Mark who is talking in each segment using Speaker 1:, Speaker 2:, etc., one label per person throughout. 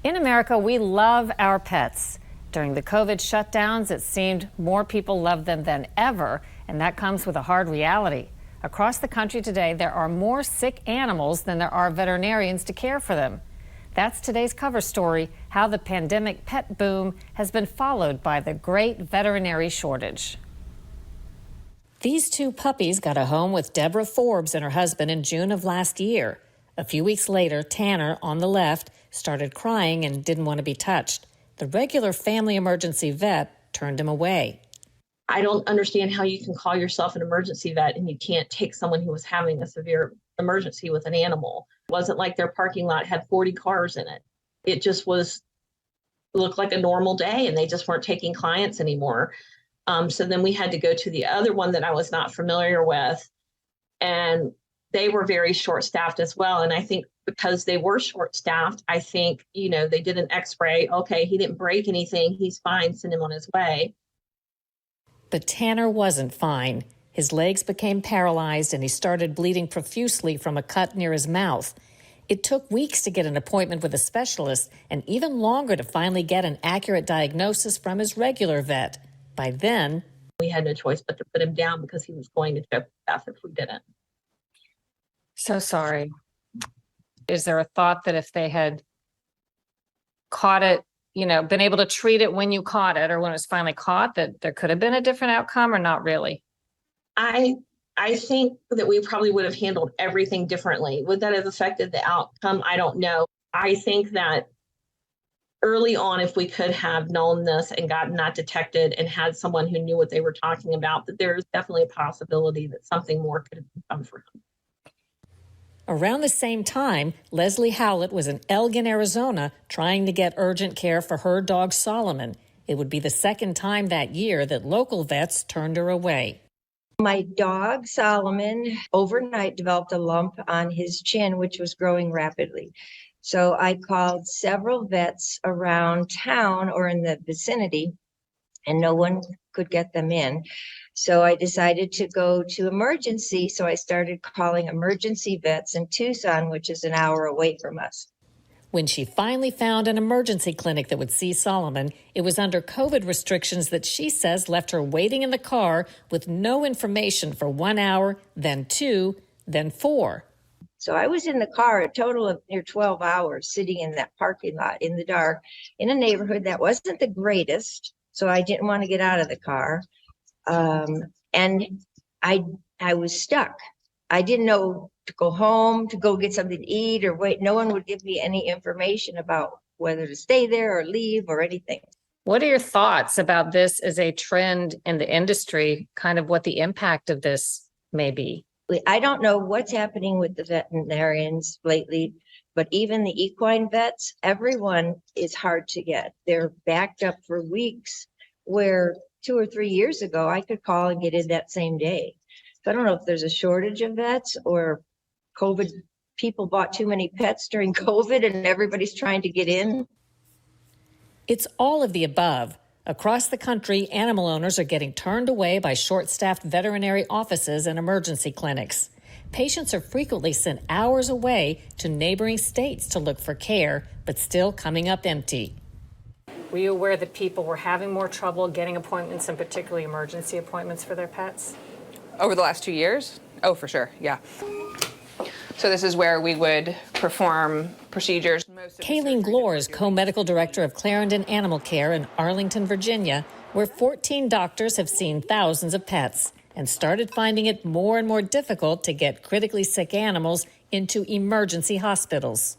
Speaker 1: In America, we love our pets. During the COVID shutdowns, it seemed more people love them than ever, and that comes with a hard reality. Across the country today, there are more sick animals than there are veterinarians to care for them. That's today's cover story, how the pandemic pet boom has been followed by the great veterinary shortage. These two puppies got a home with Deborah Forbes and her husband in June of last year. A few weeks later, Tanner, on the left, started crying and didn't want to be touched. The regular family emergency vet turned him away.
Speaker 2: I don't understand how you can call yourself an emergency vet and you can't take someone who was having a severe emergency with an animal. It wasn't like their parking lot had 40 cars in it. It just looked like a normal day, and they just weren't taking clients anymore. So then we had to go to the other one that I was not familiar with, and they were very short-staffed as well. And I think because they were short-staffed, I think, they did an x-ray. Okay, he didn't break anything. He's fine. Send him on his way.
Speaker 1: But Tanner wasn't fine. His legs became paralyzed and he started bleeding profusely from a cut near his mouth. It took weeks to get an appointment with a specialist and even longer to finally get an accurate diagnosis from his regular vet. By then,
Speaker 2: we had no choice but to put him down because he was going to choke to death if we didn't.
Speaker 1: So sorry. Is there a thought that if they had caught it, been able to treat it when you caught it or when it was finally caught, that there could have been a different outcome, or not really?
Speaker 2: I think that we probably would have handled everything differently. Would that have affected the outcome? I don't know. I think that early on, if we could have known this and gotten that detected and had someone who knew what they were talking about, that there's definitely a possibility that something more could have come for him.
Speaker 1: Around the same time, Leslie Howlett was in Elgin, Arizona, trying to get urgent care for her dog Solomon. It would be the second time that year that local vets turned her away.
Speaker 3: My dog Solomon overnight developed a lump on his chin, which was growing rapidly. So I called several vets around town or in the vicinity, and no one could get them in. So I decided to go to emergency. So I started calling emergency vets in Tucson, which is an hour away from us.
Speaker 1: When she finally found an emergency clinic that would see Solomon, it was under COVID restrictions that she says left her waiting in the car with no information for 1 hour, then 2, then 4.
Speaker 3: So I was in the car a total of near 12 hours sitting in that parking lot in the dark in a neighborhood that wasn't the greatest. So I didn't want to get out of the car. And I was stuck. I didn't know to go home, to go get something to eat or wait. No one would give me any information about whether to stay there or leave or anything.
Speaker 1: What are your thoughts about this as a trend in the industry, kind of what the impact of this may be?
Speaker 3: I don't know what's happening with the veterinarians lately, but even the equine vets, everyone is hard to get. They're backed up for weeks, where 2 or 3 years ago, I could call and get in that same day. So I don't know if there's a shortage of vets or COVID, people bought too many pets during COVID and everybody's trying to get in.
Speaker 1: It's all of the above. Across the country, animal owners are getting turned away by short-staffed veterinary offices and emergency clinics. Patients are frequently sent hours away to neighboring states to look for care, but still coming up empty. Were you aware that people were having more trouble getting appointments, and particularly emergency appointments for their pets?
Speaker 4: Over the last 2 years? Oh, for sure, yeah. So this is where we would perform procedures.
Speaker 1: Kayleen Glore is co-medical director of Clarendon Animal Care in Arlington, Virginia, where 14 doctors have seen thousands of pets and started finding it more and more difficult to get critically sick animals into emergency hospitals.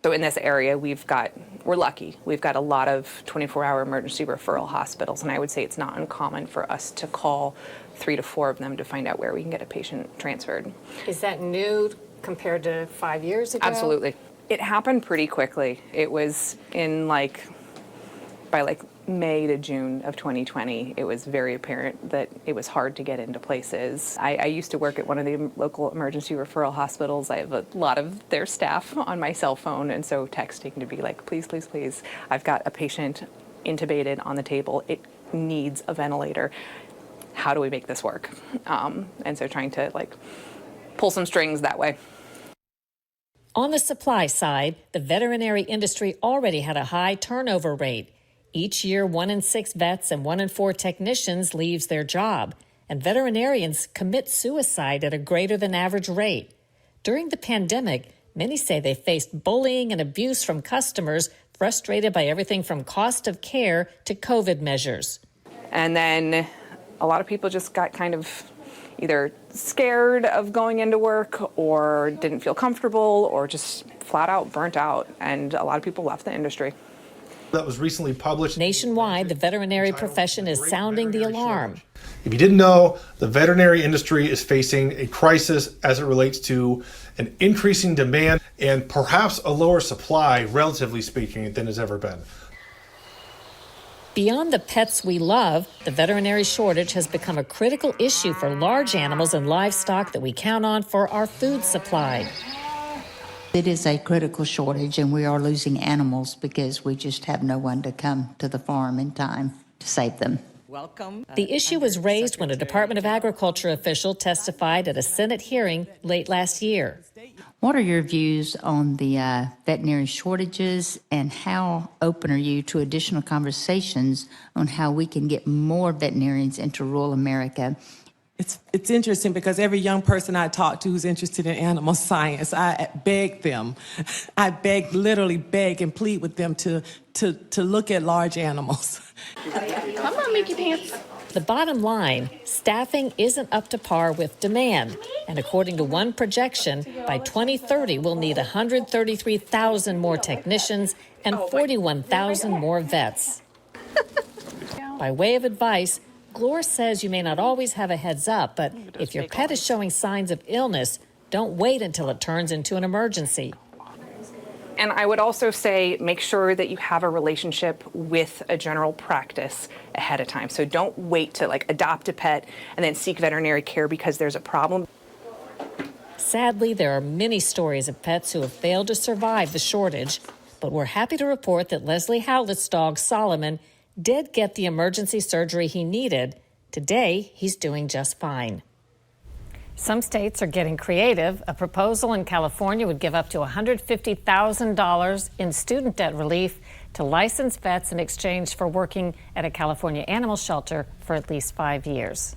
Speaker 4: So in this area, we're lucky. We've got a lot of 24-hour emergency referral hospitals, and I would say it's not uncommon for us to call 3 to 4 of them to find out where we can get a patient transferred.
Speaker 1: Is that new compared to 5 years ago?
Speaker 4: Absolutely. It happened pretty quickly. It was by May to June of 2020, it was very apparent that it was hard to get into places. I used to work at one of the local emergency referral hospitals. I have a lot of their staff on my cell phone, and so texting to be like, please, please, please, I've got a patient intubated on the table. It needs a ventilator. How do we make this work? And so trying to pull some strings that way.
Speaker 1: On the supply side, the veterinary industry already had a high turnover rate. Each year, 1 in 6 vets and 1 in 4 technicians leaves their job, and veterinarians commit suicide at a greater than average rate. During the pandemic, many say they faced bullying and abuse from customers frustrated by everything from cost of care to COVID measures.
Speaker 4: And then a lot of people just got kind of either scared of going into work or didn't feel comfortable or just flat out burnt out. And a lot of people left the industry.
Speaker 5: That was recently published.
Speaker 1: Nationwide, the veterinary profession is sounding the alarm.
Speaker 5: If you didn't know, the veterinary industry is facing a crisis as it relates to an increasing demand and perhaps a lower supply, relatively speaking, than has ever been.
Speaker 1: Beyond the pets we love, the veterinary shortage has become a critical issue for large animals and livestock that we count on for our food supply.
Speaker 6: It is a critical shortage, and we are losing animals because we just have no one to come to the farm in time to save them.
Speaker 1: The issue was raised when a Department of Agriculture official testified at a Senate hearing late last year.
Speaker 6: What are your views on the veterinary shortages, and how open are you to additional conversations on how we can get more veterinarians into rural America?
Speaker 7: It's interesting because every young person I talk to who's interested in animal science, I beg them. I literally beg and plead with them to look at large animals.
Speaker 2: Come on, Mickey Pants.
Speaker 1: The bottom line, staffing isn't up to par with demand. And according to one projection, by 2030, we'll need 133,000 more technicians and 41,000 more vets. By way of advice, Glor says you may not always have a heads up, but if your pet is showing signs of illness, don't wait until it turns into an emergency.
Speaker 4: And I would also say make sure that you have a relationship with a general practice ahead of time. So don't wait to adopt a pet and then seek veterinary care because there's a problem.
Speaker 1: Sadly, there are many stories of pets who have failed to survive the shortage, but we're happy to report that Leslie Howlett's dog, Solomon, did get the emergency surgery he needed. Today, he's doing just fine. Some states are getting creative. A proposal in California would give up to $150,000 in student debt relief to licensed vets in exchange for working at a California animal shelter for at least 5 years.